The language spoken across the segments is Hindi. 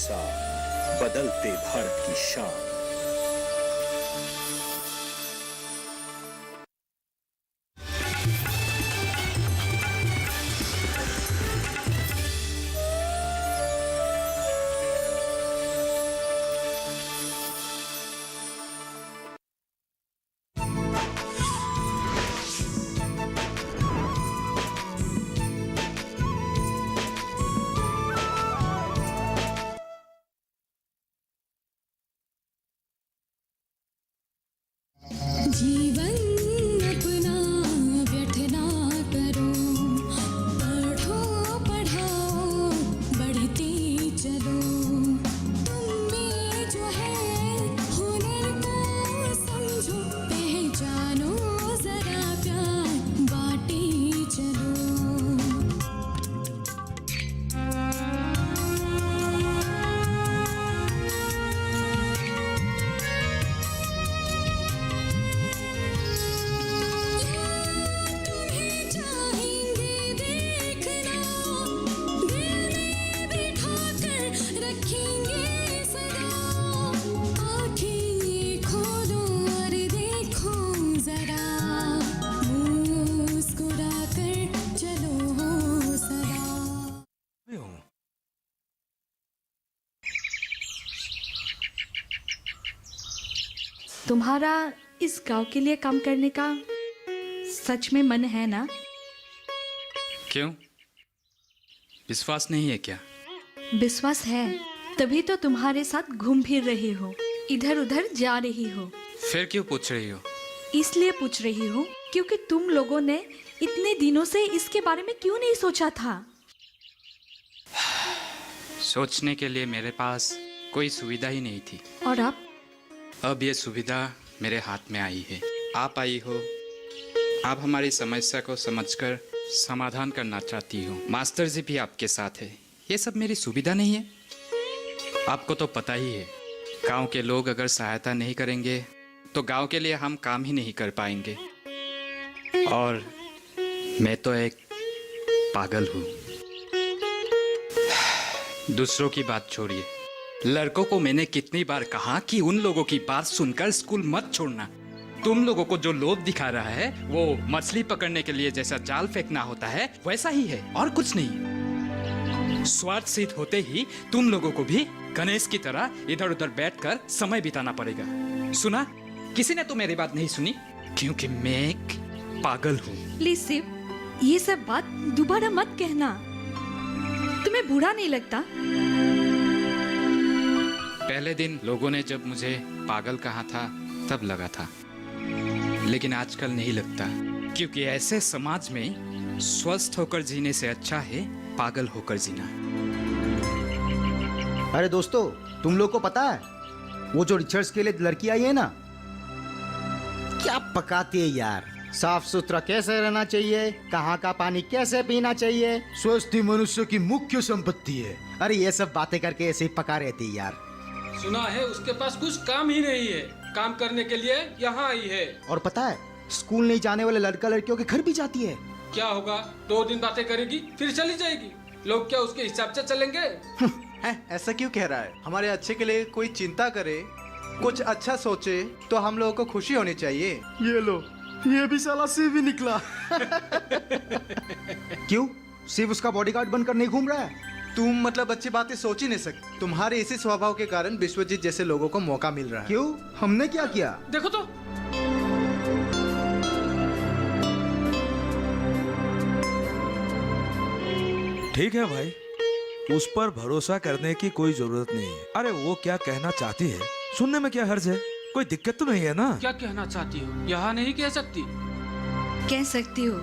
साथ बदलते भारत की शान। जीवन अपना व्यर्थ ना करो, पढ़ो पढ़ाओ बढ़ते चलो। तुम में जो है हुनर को समझो, पहचानो जरा प्यार बांटे चलो। तुम्हें चाहेंगे देखना, दिल में बिठा कर रखेंगे सदा। आँखें खोलो और देखो जरा, मुस्कुरा कर चलो सदा। तुम्हारा इस गांव के लिए काम करने का सच में मन है ना? क्यों? विश्वास नहीं है क्या? विश्वास है, तभी तो तुम्हारे साथ घूम फिर रही हो, इधर उधर जा रही हो। फिर क्यों पूछ रही हो? इसलिए पूछ रही हूँ क्योंकि तुम लोगों ने इतने दिनों से इसके बारे में क्यों नहीं सोचा था? सोचने के लिए मेरे पास कोई सुविधा ही नहीं थी। और अब ये सुविधा मेरे हाथ में आई है। आप आई हो, आप हमारी समस्या को समझकर समाधान करना चाहती हो। मास्टर जी भी आपके साथ है। ये सब मेरी सुविधा नहीं है? आपको तो पता ही है, गांव के लोग अगर सहायता नहीं करेंगे तो गांव के लिए हम काम ही नहीं कर पाएंगे। और मैं तो एक पागल हूँ। दूसरों की बात छोड़िए, लड़कों को मैंने कितनी बार कहा कि उन लोगों की बात सुनकर स्कूल मत छोड़ना। तुम लोगों को जो लोभ दिखा रहा है वो मछली पकड़ने के लिए जैसा जाल फेंकना होता है वैसा ही है, और कुछ नहीं। स्वार्थ सिद्ध होते ही तुम लोगों को भी गणेश की तरह इधर उधर बैठकर समय बिताना पड़ेगा। सुना? किसी ने तो मेरी बात नहीं सुनी, क्योंकि मैं एक पागल हूँ। प्लीज शिव, ये सब बात दोबारा मत कहना। तुम्हें बुरा नहीं लगता? पहले दिन लोगों ने जब मुझे पागल कहा था तब लगा था, लेकिन आजकल नहीं लगता, क्योंकि ऐसे समाज में स्वस्थ होकर जीने से अच्छा है पागल होकर जीना। अरे दोस्तों, तुम लोग को पता है वो जो रिचर्ड्स के लिए लड़की आई है ना, क्या पकाती है यार। साफ सुथरा कैसे रहना चाहिए, कहाँ का पानी कैसे पीना चाहिए, स्वस्थ ही मनुष्य की मुख्य संपत्ति है। अरे ये सब बातें करके ऐसे ही पका रहती है यार। सुना है उसके पास कुछ काम ही नहीं है, काम करने के लिए यहाँ आई है। और पता है, स्कूल नहीं जाने वाले लड़का लड़कियों के घर भी जाती है। क्या होगा, 2 दिन बातें करेगी फिर चली जाएगी। लोग क्या उसके हिसाब से चलेंगे? ऐसा क्यों कह रहा है? हमारे अच्छे के लिए कोई चिंता करे, कुछ अच्छा सोचे तो हम लोगों को खुशी होनी चाहिए। ये लो, ये भी साला शिव ही निकला। क्यों? शिव उसका बॉडीगार्ड बनकर नहीं घूम रहा है? तुम मतलब अच्छी बातें सोच ही नहीं सकते। तुम्हारे इसी स्वभाव के कारण विश्वजीत जैसे लोगों को मौका मिल रहा है। क्यों? हमने क्या किया? देखो तो। ठीक है भाई, उस पर भरोसा करने की कोई जरूरत नहीं है। अरे वो क्या कहना चाहती है सुनने में क्या हर्ज है? कोई दिक्कत तो नहीं है ना? क्या कहना चाहती हो? यहाँ नहीं कह सकती। कह सकती हो,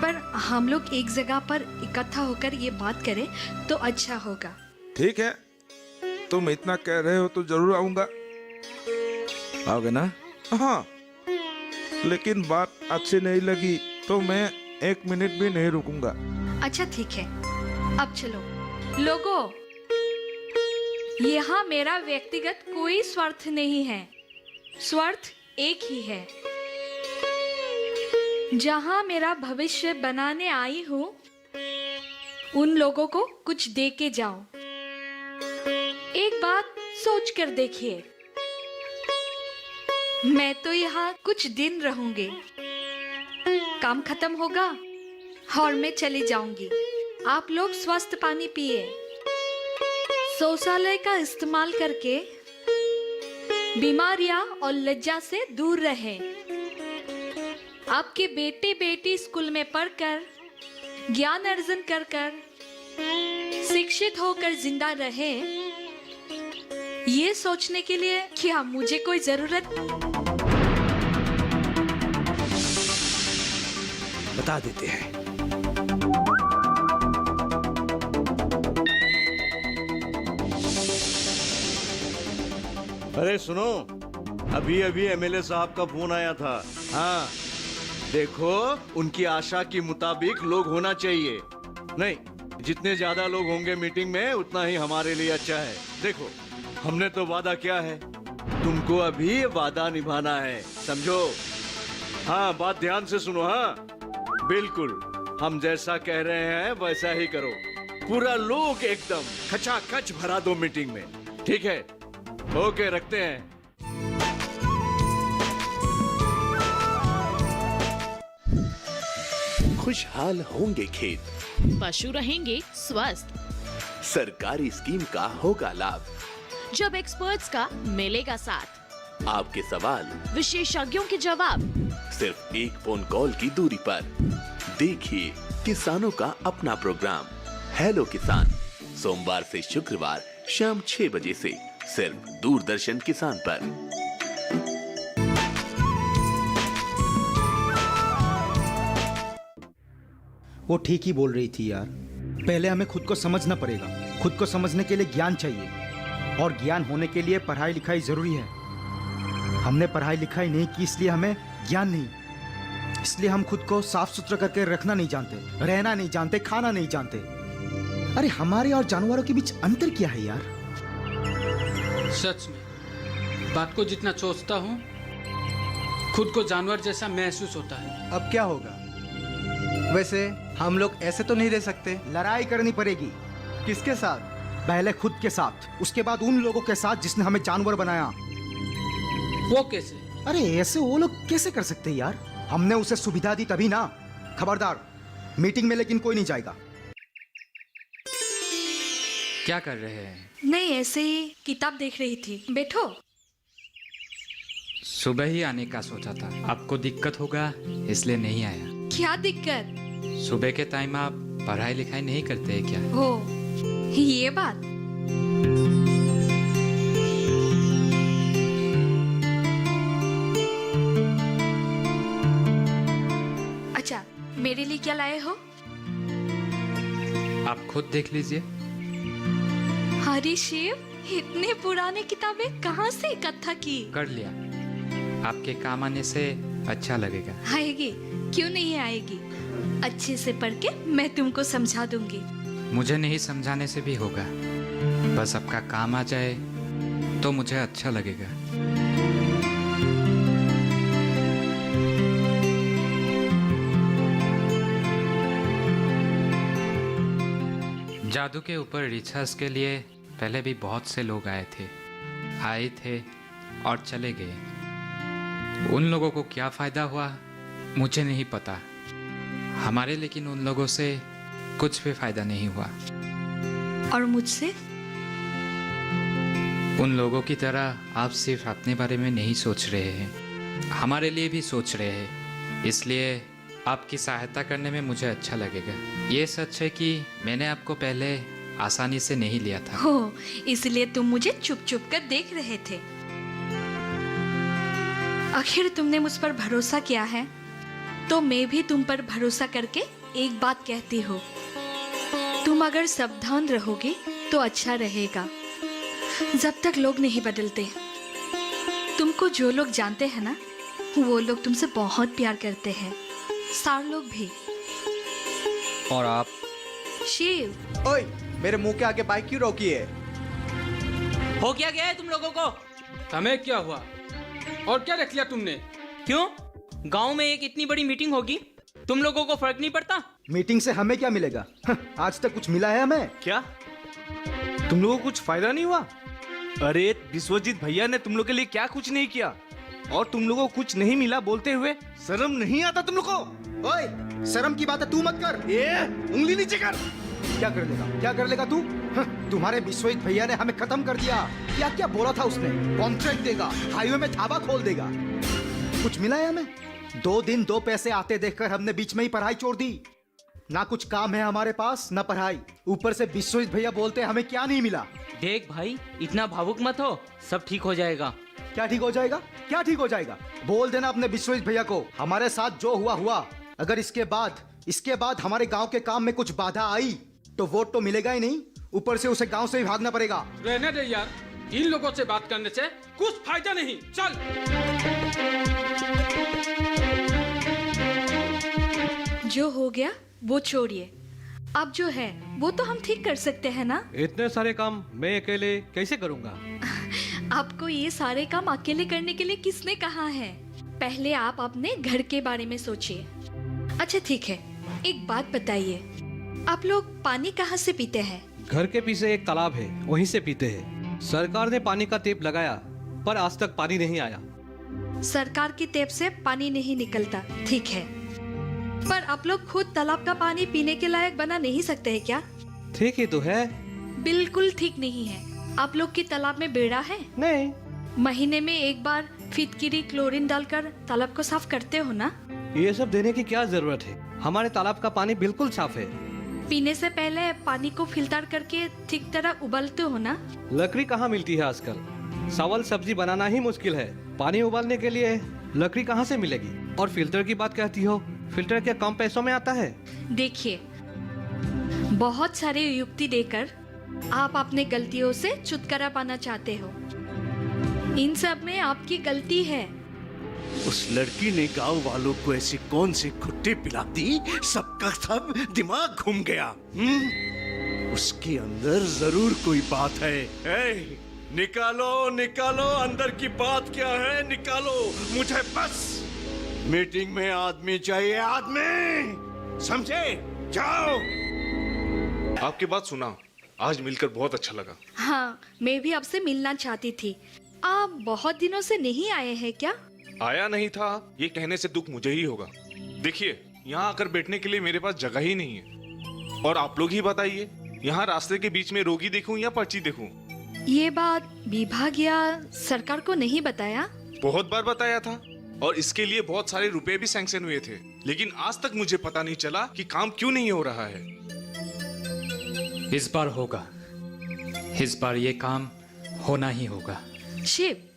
पर हम लोग एक जगह पर इकट्ठा होकर ये बात करें तो अच्छा होगा। ठीक है, तुम इतना कह रहे हो तो जरूर आऊंगा। आओगे ना? हाँ, लेकिन बात अच्छी नहीं लगी तो मैं 1 मिनट भी नहीं रुकूंगा। अच्छा ठीक है, अब चलो। लोगों, यहाँ मेरा व्यक्तिगत कोई स्वार्थ नहीं है, स्वार्थ एक ही है। जहाँ मेरा भविष्य बनाने आई हूँ, उन लोगों को कुछ दे के जाओ। बात सोच कर देखिए। मैं तो यहाँ कुछ दिन रहूंगी, काम खत्म होगा और मैं चली जाऊंगी। आप लोग स्वस्थ पानी पिए, शौचालय का इस्तेमाल करके बीमारियां और लज्जा से दूर रहें। आपके बेटे बेटी स्कूल में पढ़कर ज्ञान अर्जन कर कर शिक्षित होकर जिंदा रहे, ये सोचने के लिए क्या मुझे कोई जरूरत? बता देते हैं। अरे सुनो, अभी अभी एमएलए साहब का फोन आया था। हाँ देखो, उनकी आशा के मुताबिक लोग होना चाहिए। नहीं, जितने ज्यादा लोग होंगे मीटिंग में उतना ही हमारे लिए अच्छा है। देखो, हमने तो वादा किया है, तुमको अभी वादा निभाना है, समझो। हाँ, बात ध्यान से सुनो। हाँ बिल्कुल, हम जैसा कह रहे हैं वैसा ही करो। पूरा लोग एकदम खचाखच भरा दो मीटिंग में, ठीक है? ओके, रखते हैं। खुशहाल होंगे खेत, पशु रहेंगे स्वस्थ, सरकारी स्कीम का होगा लाभ, जब एक्सपर्ट्स का मिलेगा साथ, आपके सवाल विशेषज्ञों के जवाब, सिर्फ एक फोन कॉल की दूरी पर। देखिए किसानों का अपना प्रोग्राम हेलो किसान, सोमवार से शुक्रवार शाम 6 बजे से सिर्फ दूरदर्शन किसान पर। वो ठीक ही बोल रही थी यार। पहले हमें खुद को समझना पड़ेगा। खुद को समझने के लिए ज्ञान चाहिए, और ज्ञान होने के लिए पढ़ाई लिखाई जरूरी है। हमने पढ़ाई लिखाई नहीं की, इसलिए हमें ज्ञान नहीं। इसलिए हम खुद को साफ सुथरा करके रखना नहीं जानते, रहना नहीं जानते, खाना नहीं जानते। अरे हमारे और जानवरों के बीच अंतर क्या है यार? सच में बात को जितना सोचता हूँ, खुद को जानवर जैसा महसूस होता है। अब क्या होगा? वैसे हम लोग ऐसे तो नहीं रह सकते। लड़ाई करनी पड़ेगी। किसके साथ? पहले खुद के साथ, उसके बाद उन लोगों के साथ जिसने हमें जानवर बनाया। वो कैसे? अरे ऐसे वो लोग कैसे कर सकते हैं यार? हमने उसे सुविधा दी तभी ना। खबरदार, मीटिंग में लेकिन कोई नहीं जाएगा। क्या कर रहे हैं? नहीं, ऐसे ही किताब देख रही थी। बैठो। सुबह ही आने का सोचा था, आपको दिक्कत होगा इसलिए नहीं आया। क्या दिक्कत? सुबह के टाइम आप पढ़ाई लिखाई नहीं करते हैं क्या? हो, ये बात। अच्छा, मेरे लिए क्या लाए हो? आप खुद देख लीजिए। हरी शिव, इतने पुराने किताबें कहाँ से इकट्ठा की? कर लिया, आपके काम आने से अच्छा लगेगा। आएगी, क्यों नहीं आएगी? अच्छे से पढ़ के मैं तुमको समझा दूंगी। मुझे नहीं समझाने से भी होगा, बस आपका काम आ जाए तो मुझे अच्छा लगेगा। जादू के ऊपर रिसर्च के लिए पहले भी बहुत से लोग आए थे और चले गए। उन लोगों को क्या फायदा हुआ मुझे नहीं पता हमारे, लेकिन उन लोगों से कुछ भी फायदा नहीं हुआ। और मुझसे? उन लोगों की तरह आप सिर्फ अपने बारे में नहीं सोच रहे हैं, हमारे लिए भी सोच रहे हैं। इसलिए आपकी सहायता करने में मुझे अच्छा लगेगा। ये सच है कि मैंने आपको पहले आसानी से नहीं लिया था। हो, इसलिए तुम मुझे चुप चुप कर देख रहे थे। आखिर तुमने मुझ पर भरोसा किया है, तो मैं भी तुम पर भरोसा करके एक बात कहती हूँ। तुम अगर सावधान रहोगे तो अच्छा रहेगा। जब तक लोग नहीं बदलते, तुमको जो लोग जानते हैं ना, वो लोग तुमसे बहुत प्यार करते हैं, सारे लोग भी। और आप? शिव, ओए, मेरे मुंह के आगे बाइक क्यों रोकी है? हो क्या गया है तुम लोगों को? हमें क्या हुआ? और क्या रख लिया तुमने? क्यों? गांव में एक इतनी बड़ी मीटिंग होगी, तुम लोगों को फर्क नहीं पड़ता? मीटिंग से हमें क्या मिलेगा? आज तक कुछ मिला है हमें? क्या तुम लोगों को कुछ फायदा नहीं हुआ? अरे विश्वजीत भैया ने तुम लोग के लिए क्या कुछ नहीं किया और तुम लोगों को कुछ नहीं मिला बोलते हुए शर्म नहीं आता तुम लोग को? ओए, शर्म की बात है तू मत कर। ये उंगली नीचे कर। क्या कर लेगा, क्या कर लेगा तू? तुम्हारे विश्वजीत भैया ने हमें खत्म कर दिया। क्या क्या बोला था उसने? कॉन्ट्रैक्ट देगा, हाईवे में ढाबा खोल देगा। कुछ मिला है हमें? 2 दिन 2 पैसे आते देखकर हमने बीच में ही पढ़ाई छोड़ दी। ना कुछ काम है हमारे पास, ना पढ़ाई। ऊपर से विश्वजीत भैया बोलते हमें क्या नहीं मिला। देख भाई, इतना भावुक मत हो, सब ठीक हो जाएगा। क्या ठीक हो जाएगा? क्या ठीक हो जाएगा? बोल देना अपने विश्वजीत भैया को, हमारे साथ जो हुआ हुआ। अगर इसके बाद हमारे गांव के काम में कुछ बाधा आई तो वोट तो मिलेगा ही नहीं, ऊपर से उसे गांव से ही भागना पड़ेगा। रहने दे यार, इन लोगों से बात करने से कुछ फायदा नहीं। चल। जो हो गया वो छोड़िए, अब जो है वो तो हम ठीक कर सकते हैं ना। इतने सारे काम मैं अकेले कैसे करूँगा? आपको ये सारे काम अकेले करने के लिए किसने कहा है? पहले आप अपने घर के बारे में सोचिए। अच्छा ठीक है, एक बात बताइए, आप लोग पानी कहाँ से पीते हैं? घर के पीछे एक तालाब है, वहीं से पीते हैं। सरकार ने पानी का टेप लगाया पर आज तक पानी नहीं आया। सरकार की टेप से पानी नहीं निकलता, ठीक है, पर आप लोग खुद तालाब का पानी पीने के लायक बना नहीं सकते हैं क्या? ठीक ही तो है। बिल्कुल ठीक नहीं है। आप लोग की तालाब में बेड़ा है? नहीं। महीने में एक बार फिटकिरी क्लोरीन डालकर तालाब को साफ करते हो ना? ये सब देने की क्या जरूरत है? हमारे तालाब का पानी बिल्कुल साफ है। पीने से पहले पानी को फिल्टर करके ठीक तरह उबालते हो ना? लकड़ी कहाँ मिलती है आजकल? चावल सब्जी बनाना ही मुश्किल है, पानी उबालने के लिए लकड़ी कहाँ से मिलेगी? और फिल्टर की बात कहती हो, फिल्टर क्या कम पैसों में आता है? देखिए, बहुत सारे युक्ति देकर आप अपने गलतियों से छुटकारा पाना चाहते हो। इन सब में आपकी गलती है। उस लड़की ने गांव वालों को ऐसी कौन सी खुट्टी पिला दी, सबका सब दिमाग घूम गया। उसके अंदर जरूर कोई बात है। ए, निकालो निकालो, अंदर की बात क्या है, निकालो। मुझे बस मीटिंग में आदमी चाहिए, आदमी, समझे? जाओ। आपकी बात सुना, आज मिलकर बहुत अच्छा लगा। हाँ, मैं भी आपसे मिलना चाहती थी। आप बहुत दिनों से नहीं आए हैं क्या? आया नहीं था, ये कहने से दुख मुझे ही होगा। देखिए, यहाँ आकर बैठने के लिए मेरे पास जगह ही नहीं है। और आप लोग ही बताइए, यहाँ रास्ते के बीच में रोगी देखूं या पर्ची देखूं? ये बात विभाग या सरकार को नहीं बताया? बहुत बार बताया था और इसके लिए बहुत सारे रुपए भी सैंक्शन हुए थे, लेकिन आज तक मुझे पता नहीं चला कि काम क्यों नहीं हो रहा है। इस बार होगा, इस बार ये काम होना ही होगा। शिव,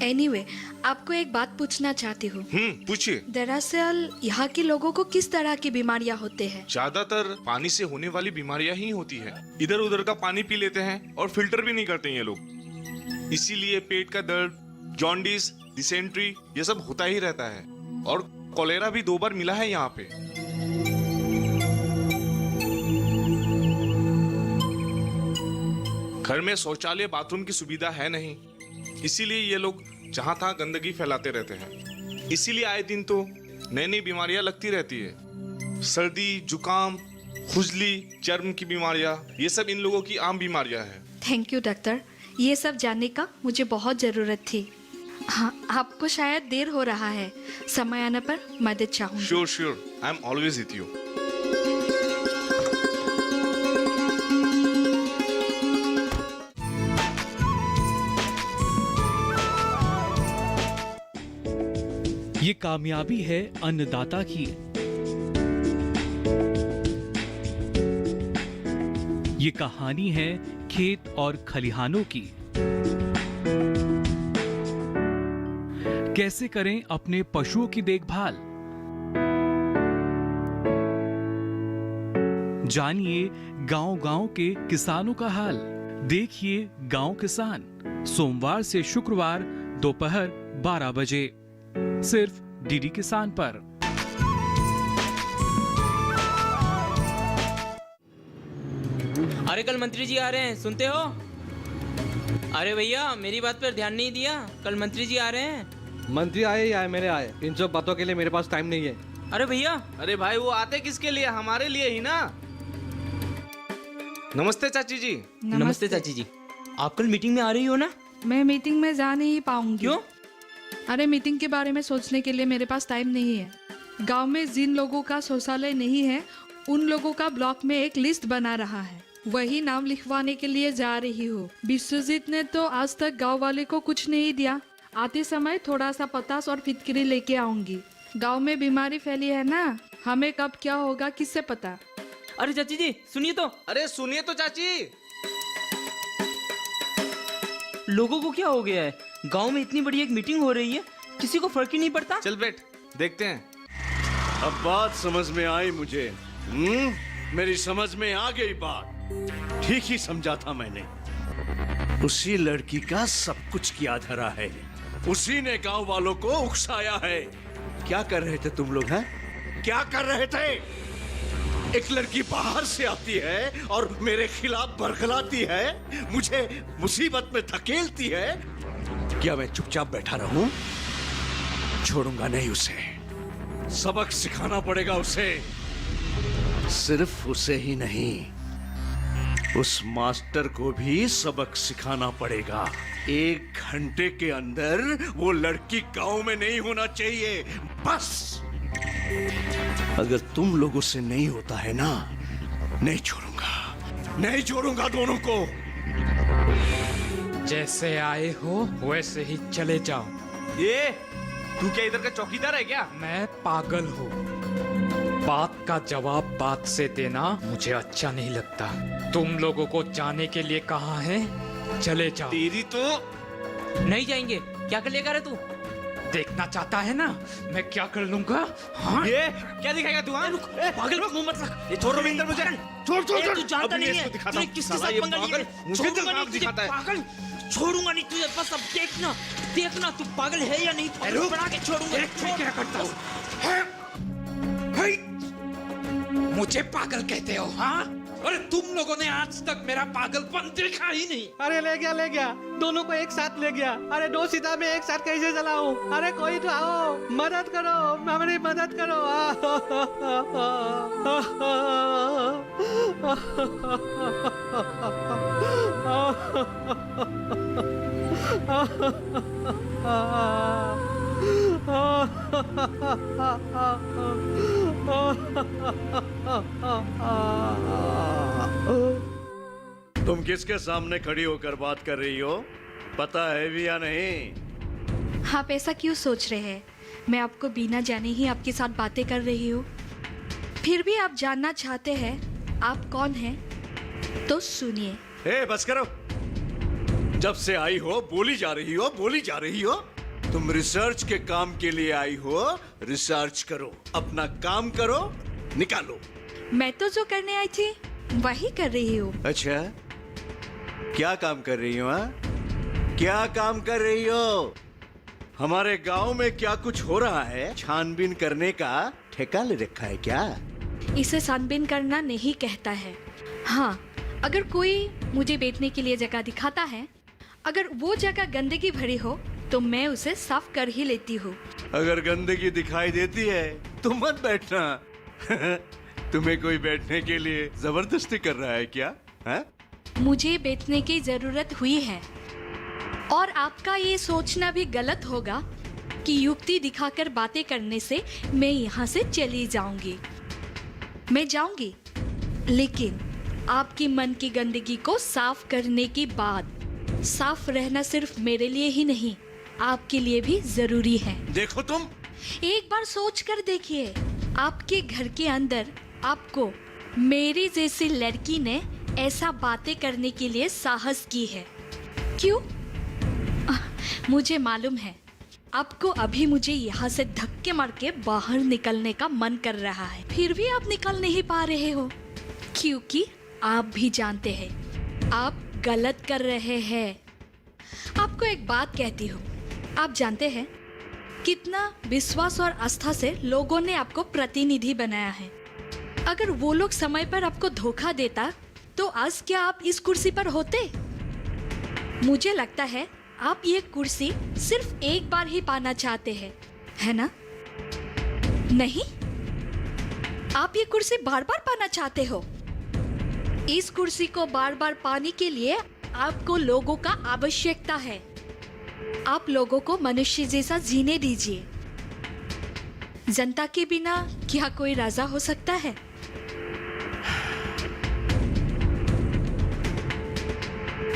एनीवे, आपको एक बात पूछना चाहती हूँ। पूछिए। दरअसल यहाँ के लोगों को किस तरह की बीमारियाँ होते हैं? ज्यादातर पानी से होने वाली बीमारियां ही होती है। इधर उधर का पानी पी लेते हैं और फिल्टर भी नहीं करते ये लोग। इसीलिए पेट का दर्द, जॉन्डिस, डिसेंट्री ये सब होता ही रहता है। और कोलेरा भी 2 बार मिला है यहाँ पे। घर में शौचालय, बाथरूम की सुविधा है नहीं, इसीलिए ये लोग जहां तहां गंदगी फैलाते रहते हैं। इसीलिए आए दिन तो नई नई बीमारियां लगती रहती है। सर्दी, जुकाम, खुजली, चर्म की बीमारियां, ये सब इन लोगों की आम बीमारियां हैं। थैंक यू डॉक्टर, ये सब जानने का मुझे बहुत जरूरत थी। हाँ, आपको शायद देर हो रहा है, समय आने पर मदद चाहूंगी। Sure sure, I am always with you. ये कामयाबी है अन्नदाता की। ये कहानी है खेत और खलिहानों की। कैसे करें अपने पशुओं की देखभाल, जानिए गांव-गांव के किसानों का हाल। देखिए गांव किसान, सोमवार से शुक्रवार दोपहर 12 बजे, सिर्फ डीडी किसान पर। अरे कल मंत्री जी आ रहे हैं, सुनते हो? अरे भैया, मेरी बात पर ध्यान नहीं दिया, कल मंत्री जी आ रहे हैं। मंत्री आए या मेरे आए, इन सब बातों के लिए मेरे पास टाइम नहीं है। अरे भैया, अरे भाई, वो आते किसके लिए? हमारे लिए ही ना। नमस्ते चाची जी। नमस्ते चाची जी। आप कल मीटिंग में आ रही हो ना? मैं मीटिंग में जा नहीं पाऊंगी। क्यों? अरे मीटिंग के बारे में सोचने के लिए मेरे पास टाइम नहीं है। गांव में जिन लोगों का शौचालय नहीं है उन लोगों का ब्लॉक में एक लिस्ट बना रहा है, वही नाम लिखवाने के लिए जा रही हूँ। विश्वजीत ने तो आज तक गांव वाले को कुछ नहीं दिया। आते समय थोड़ा सा पतास और फिटकरी लेके आऊंगी। गांव में बीमारी फैली है ना, हमें कब क्या होगा किससे पता। अरे चाची जी सुनिए तो। अरे सुनिए तो चाची। लोगों को क्या हो गया है? गांव में इतनी बड़ी एक मीटिंग हो रही है, किसी को फर्क ही नहीं पड़ता। चल बैठ, देखते हैं। अब बात समझ में आई मुझे। मेरी समझ में आ गई बात। ठीक ही समझा था मैंने। उसी लड़की का सब कुछ किया धरा है, उसी ने गांव वालों को उकसाया है। क्या कर रहे थे तुम लोग? हैं क्या कर रहे थे? एक लड़की बाहर से आती है और मेरे खिलाफ बरखलाती है, मुझे मुसीबत में धकेलती है। क्या मैं चुपचाप बैठा रहूं? छोड़ूंगा नहीं उसे, सबक सिखाना पड़ेगा उसे। सिर्फ उसे ही नहीं, उस मास्टर को भी सबक सिखाना पड़ेगा। 1 घंटे के अंदर वो लड़की गांव में नहीं होना चाहिए, बस। अगर तुम लोगों से नहीं होता है ना, नहीं छोड़ूंगा दोनों को। जैसे आए हो वैसे ही चले जाओ। ये तू क्या इधर का चौकीदार है क्या? मैं पागल हूँ। बात का जवाब बात से देना मुझे अच्छा नहीं लगता। तुम लोगों को जाने के लिए कहा है, चले जाओ। तेरी तो नहीं जाएंगे। क्या कर लेगा रे तू? देखना चाहता है ना मैं क्या कर लूंगा? हाँ? ये क्या दिखाएगा तू? हाँ? पागल मुंह मत रख। ये छोड़ रविंदर मुझे। छोड़। तू जानता नहीं है तूने किसके साथ पंगा लिया है? छोड़ूंगा नहीं तुझे पागल, छोड़ूंगा नहीं तुझे। बस अब देखना तू पागल है या नहीं। पागल बना के छोड़ूंगा। क्या करता हूँ? मुझे पागल कहते हो? हाँ? अरे तुम लोगों ने आज तक मेरा पागलपन देखा ही नहीं। अरे ले गया, दोनों को एक साथ ले गया। अरे 2 सीधा में एक साथ कैसे चलाऊं? अरे कोई तो आओ, मदद करो, हमारी मदद करो। तुम किसके सामने खड़ी होकर बात कर रही हो, पता है भी या नहीं? आप ऐसा क्यों सोच रहे हैं? मैं आपको बिना जाने ही आपके साथ बातें कर रही हूँ। फिर भी आप जानना चाहते हैं आप कौन हैं? तो सुनिए। बस करो। जब से आई हो बोली जा रही हो। तुम रिसर्च के काम के लिए आई हो, रिसर्च करो, अपना काम करो, निकालो। मैं तो जो करने आई थी वही कर रही हूँ। अच्छा, क्या काम कर रही हो? क्या काम कर रही हो? हमारे गांव में क्या कुछ हो रहा है, छानबीन करने का ठेका ले रखा है क्या? इसे छानबीन करना नहीं कहता है। हाँ, अगर कोई मुझे बैठने के लिए जगह दिखाता है, अगर वो जगह गंदगी भरी हो तो मैं उसे साफ कर ही लेती हूँ। अगर गंदगी दिखाई देती है तो मत बैठना। तुम्हें कोई बैठने के लिए जबरदस्ती कर रहा है क्या? है? मुझे बैठने की जरूरत हुई है और आपका ये सोचना भी गलत होगा कि युक्ति दिखाकर बातें करने से मैं यहाँ से चली जाऊंगी। मैं जाऊंगी, लेकिन आपकी मन की गंदगी को साफ करने के बाद साफ रहना सिर्फ मेरे लिए ही नहीं, आपके लिए भी जरूरी है। देखो तुम एक बार सोच कर देखिए, आपके घर के अंदर आपको मेरी जैसी लड़की ने ऐसा बातें करने के लिए साहस की है। क्यों? मुझे मालूम है आपको अभी मुझे यहाँ से धक्के मार के बाहर निकलने का मन कर रहा है, फिर भी आप निकल नहीं पा रहे हो क्योंकि आप भी जानते हैं आप गलत कर रहे हैं। आपको एक बात कहती हूँ, आप जानते हैं कितना विश्वास और आस्था से लोगों ने आपको प्रतिनिधि बनाया है। अगर वो लोग समय पर आपको धोखा देता तो आज क्या आप इस कुर्सी पर होते? मुझे लगता है आप ये कुर्सी सिर्फ एक बार ही पाना चाहते हैं, है ना? नहीं, आप ये कुर्सी बार बार पाना चाहते हो। इस कुर्सी को बार बार पाने के लिए आपको लोगों का आवश्यकता है। आप लोगों को मनुष्य जैसा जीने दीजिए। जनता के बिना क्या कोई राजा हो सकता है?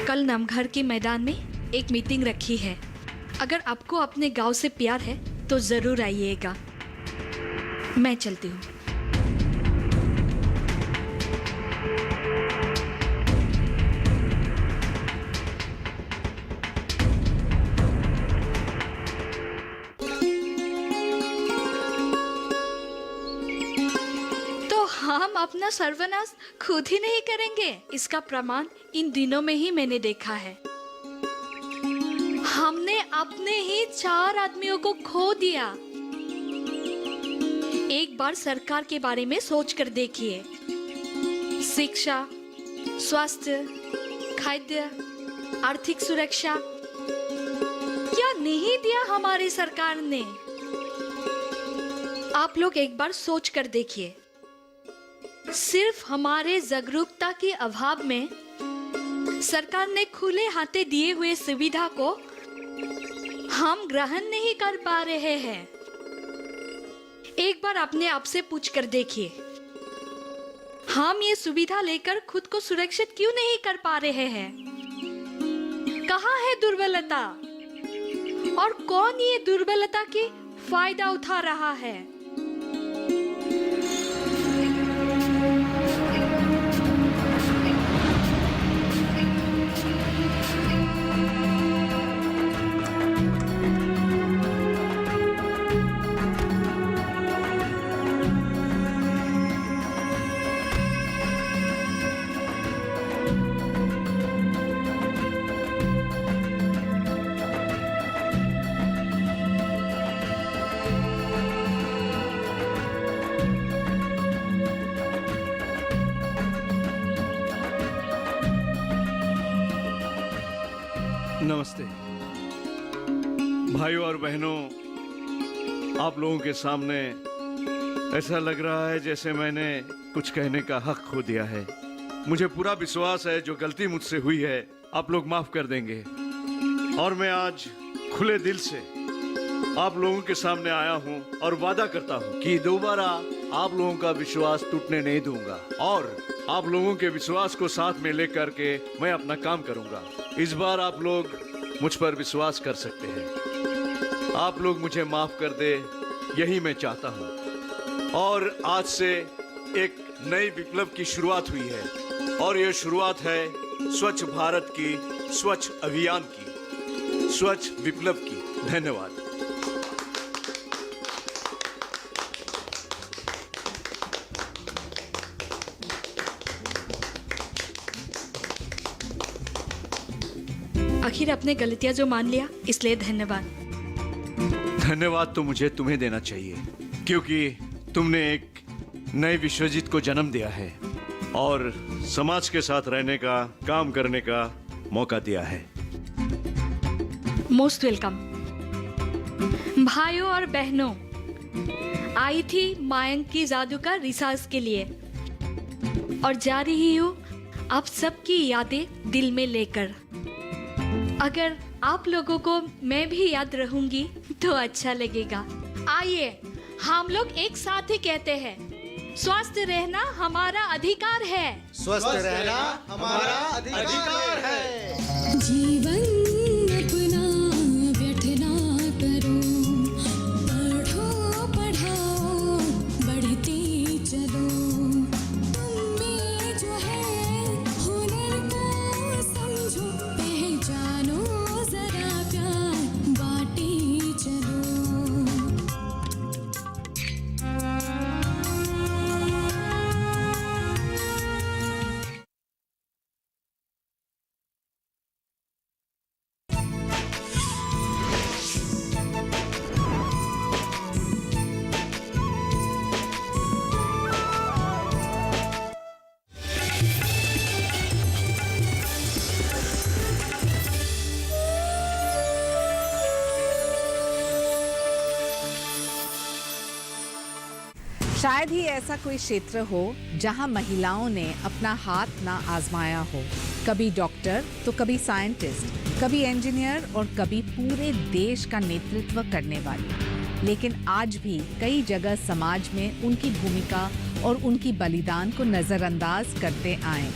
कल नमघर के मैदान में एक मीटिंग रखी है। अगर आपको अपने गांव से प्यार है तो जरूर आइएगा। मैं चलती हूँ। तो हम अपना सर्वनाश खुद ही नहीं करेंगे। इसका प्रमाण इन दिनों में ही मैंने देखा है। हमने अपने ही 4 आदमियों को खो दिया। एक बार सरकार के बारे में सोच कर देखिए। शिक्षा, स्वास्थ्य, खाद्य, आर्थिक सुरक्षा क्या नहीं दिया हमारी सरकार ने? आप लोग एक बार सोच कर देखिए। सिर्फ हमारे जागरूकता के अभाव में सरकार ने खुले हाथे दिए हुए सुविधा को हम ग्रहण नहीं कर पा रहे हैं। एक बार अपने आप से पूछ कर देखिए, हम ये सुविधा लेकर खुद को सुरक्षित क्यों नहीं कर पा रहे हैं? कहाँ है दुर्बलता और कौन ये दुर्बलता की फायदा उठा रहा है? नमस्ते भाइयों और बहनों, आप लोगों के सामने ऐसा लग रहा है जैसे मैंने कुछ कहने का हक खो दिया है। मुझे पूरा विश्वास है जो गलती मुझसे हुई है आप लोग माफ कर देंगे। और मैं आज खुले दिल से आप लोगों के सामने आया हूं और वादा करता हूं कि दोबारा आप लोगों का विश्वास टूटने नहीं दूंगा और आप लोगों के विश्वास को साथ में लेकर के मैं अपना काम करूंगा। इस बार आप लोग मुझ पर विश्वास कर सकते हैं। आप लोग मुझे माफ कर दे, यही मैं चाहता हूं। और आज से एक नई विप्लव की शुरुआत हुई है और ये शुरुआत है स्वच्छ भारत की, स्वच्छ अभियान की, स्वच्छ विप्लव की। धन्यवाद। आखिर अपने गलतियां जो मान लिया, इसलिए धन्यवाद। धन्यवाद तो मुझे तुम्हें देना चाहिए क्योंकि तुमने एक नए विश्वजीत को जन्म दिया है और समाज के साथ रहने का, काम करने का मौका दिया है। Most welcome. भाइयों और बहनों, आई थी मायंक की जादू का रिसर्च के लिए और जा रही हूँ आप सबकी यादें दिल में लेकर। अगर आप लोगों को मैं भी याद रहूंगी तो अच्छा लगेगा। आइए हम लोग एक साथ ही कहते हैं, स्वस्थ रहना हमारा अधिकार है। स्वस्थ रहना हमारा अधिकार है। जीवन शायद ही ऐसा कोई क्षेत्र हो जहां महिलाओं ने अपना हाथ ना आजमाया हो। कभी डॉक्टर तो कभी साइंटिस्ट, कभी इंजीनियर और कभी पूरे देश का नेतृत्व करने वाली। लेकिन आज भी कई जगह समाज में उनकी भूमिका और उनकी बलिदान को नजरअंदाज करते आए।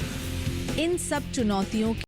इन सब चुनौतियों